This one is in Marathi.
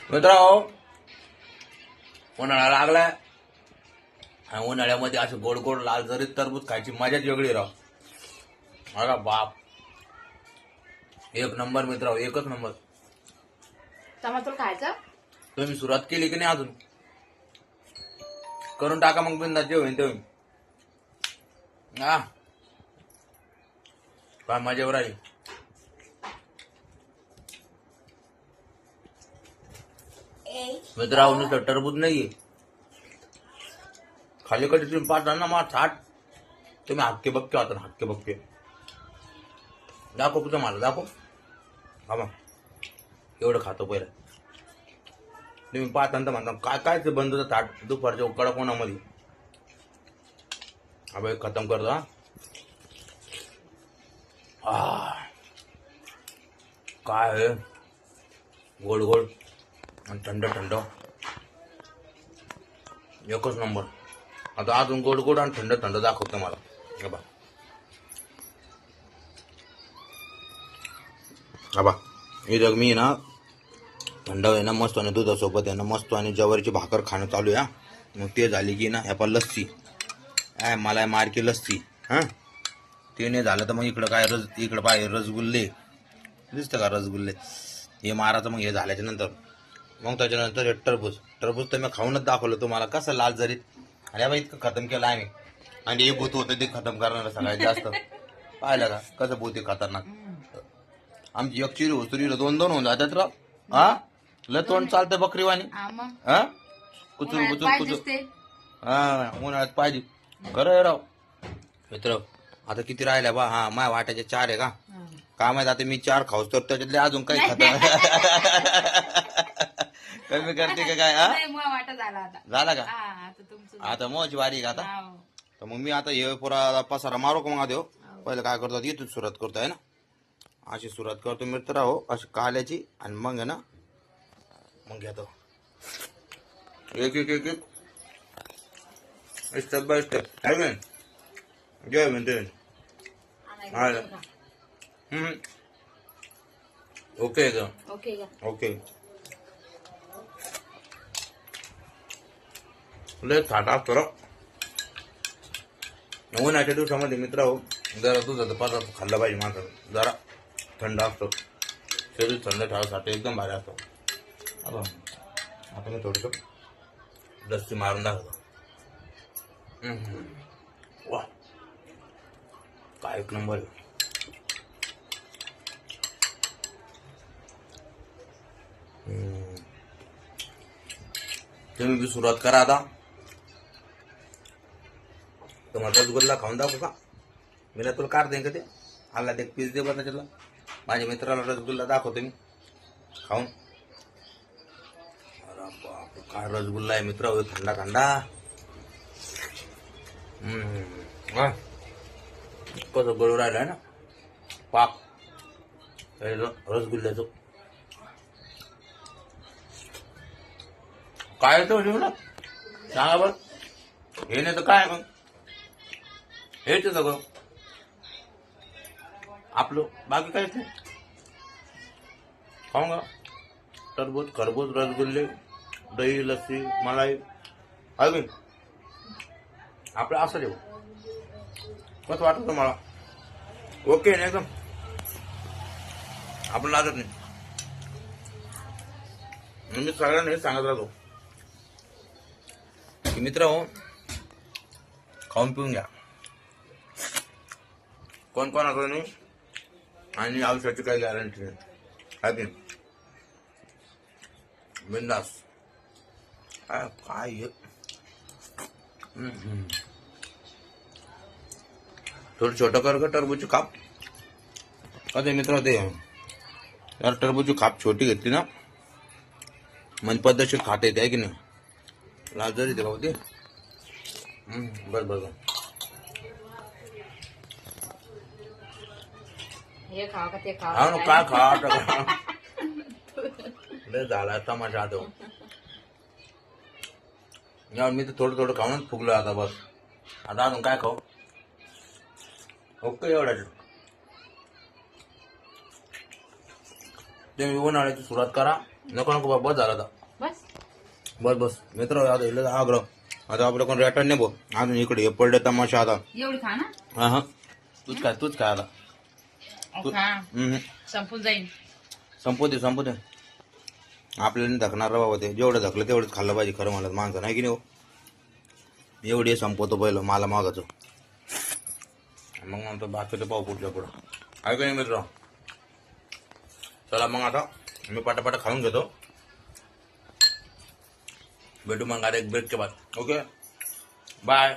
मित्रांनो, उन्हाळा लागलाय आणि उन्हाळ्यामध्ये असे गोड गोड लाल जरीत टरबूज खायची मजाच वेगळी राव. अरे बाप, एक नंबर मित्रांनो, एकच नंबर. टमाटर खायचं. तुम्ही सुरुवात केली की नाही अजून? करून टाका मग बिंदा, जे होईल ते होईल. काय मजेवर आली. मित्रांनो, नुसतं टरबूज नाहीये, खाली कडे तुम्ही पाहता ना मा थाट, तुम्ही हक्के बक्के होता ना, हक्के बक्के. दाखव कुठं मला, दाखव. हा मग एवढं खातो पहिलं. तुम्ही पाहता तर म्हणता काय काय ते बंद होतं थाट दुपारच्या उकडा कोणामध्ये. हा बाई खतम करतो. काय आहे, गोड गोड आणि थंड थंड, एकच नंबर. आता अजून गोड गोड आणि थंड थंड दाखवतो मला. बा इथं मी ना थंड आहे ना मस्त, आणि दुधासोबत आहे ना मस्त, आणि ज्वारीची भाकर खाणं चालू आहे. मग ते झाली की ना ह्या पण लस्सी, मला मारकी लस्सी. ते नाही झालं तर मग इकडं काय इकडं पाहिजे रसगुल्ले, दिसतं का रसगुल्ले, हे मारायचं. मग हे झाल्याच्या नंतर मग त्याच्यानंतर हे टरबूज तर मी खाऊनच दाखवलं तुम्हाला कसं लाल जरीत. अरे बाई इतकं खतम केलं आहे मी. आणि हे भूत होतं ते खतम करणार सगळ्यात जास्त. पाहिलं का कसं भूत आहे खतरनाक. आमची एक चिरी होतुरीला 2-2 होऊन जातात राव. लय तोंड चालतं बकरीवाणी. कुचूर कुचूर कुचूर. उन्हाळ्यात पाहिजे खरं आहे राव. मित्र आता किती राहिल्या बा? माय वाट्याचे 4 आहे का? काय माहित आता मी 4 खाऊस तर त्याच्यातले अजून काही खतम कमी करते का काय? झाला का आता मोची वारी का आता? तर मग मी आता हे पुरा पसारा मारू का? मग देऊ पहिलं काय करतो, इथून सुरुवात करतो आहे ना, अशी सुरुवात करतो मित्र हो, अशी काल्याची. आणि मग आहे ना मग घेतो एक एक एक एक स्टेप बाय स्टेप. काय जय म्हणते. ओके का? ओके. लय थाटा असतो राव उन्हाळ्याच्या दिवसामध्ये. मित्र हो, जरा दुधाचा पदार्थ खाल्ला पाहिजे माणसानं. जरा थंड असतो, शरीर थंड ठेवासाठी एकदम भारी असतो. आता मी थोडंसं लस्सी मारून दाखवतो. वा, काय एक नंबर. तुम्ही बी सुरुवात करा आता. तुम्हाला रसगुल्ला खाऊन दाखवू का? मी तुला काढ देईन का ते? आला ते पीस दे बरं त्याच्यातला. माझ्या मित्राला रसगुल्ला दाखवतो मी खाऊन. अरे बाप, काय रसगुल्ला आहे मित्र, थंडा थंडा. कसं गळू राहिलाय ना पाक रसगुल्ल्याचं. काय येतं ना सांगा बरं. हे नाही तर काय मग हेच सगळं आपलं, बाकी काहीच नाही. खाऊ का? टरबूज, खरबूज, रसगुल्ले, दही, लस्सी, मलाई, अजून आपलं असं देऊ. कसं वाटत तुम्हाला? ओके नाही एकदम? आपण लागत नाही. मी सगळ्यांना हे सांगत राहतो की मित्र हो, खाऊन पिऊन घ्या. कोण कोण असं नाही, आणि औषधाची काही गॅरंटी नाही. आहे बिंदास. काय थोडं छोटं कर का टरबूजची काप? अरे मित्र ते यार, टरबूजची काप छोटी घेतली ना म्हणजे पद्धतशीर खाता येते, आहे की नाही? लाल जरी ते भाऊ ते. बस बस हा ना, काय खा झाला तमाशा. आता यार मी तर थोडं थोडं खाऊनच फुगलो आता. बस आता अजून काय खाऊ? ओके एवढ्याच. तुम्ही उन्हाळ्याची सुरुवात करा. नको नको बस झाला आता. बस बस मित्र आता इथलं आग्रह आता आपलं कोण रेटन नाही भाऊ अजून इकडे हे पडले तमाशा आता एवढी खा ना. हा हा तूच काय आता अहो, खा. संपून जाईन. संपू दे आपल्याला नाही धकणार बाबा ते जेवढं धकलं तेवढंच खाल्लं पाहिजे खरं मला माणसं नाही की नाही हो एवढे संपवतो पहिलं मला मागायचं मग नंतर बाकीचं पाहू पुढच्या पुढं आहे का नाही मित्र चला मग आता मी पटापटा खाऊन घेतो भेटू मग आता एक ब्रेकच्या बाद ओके बाय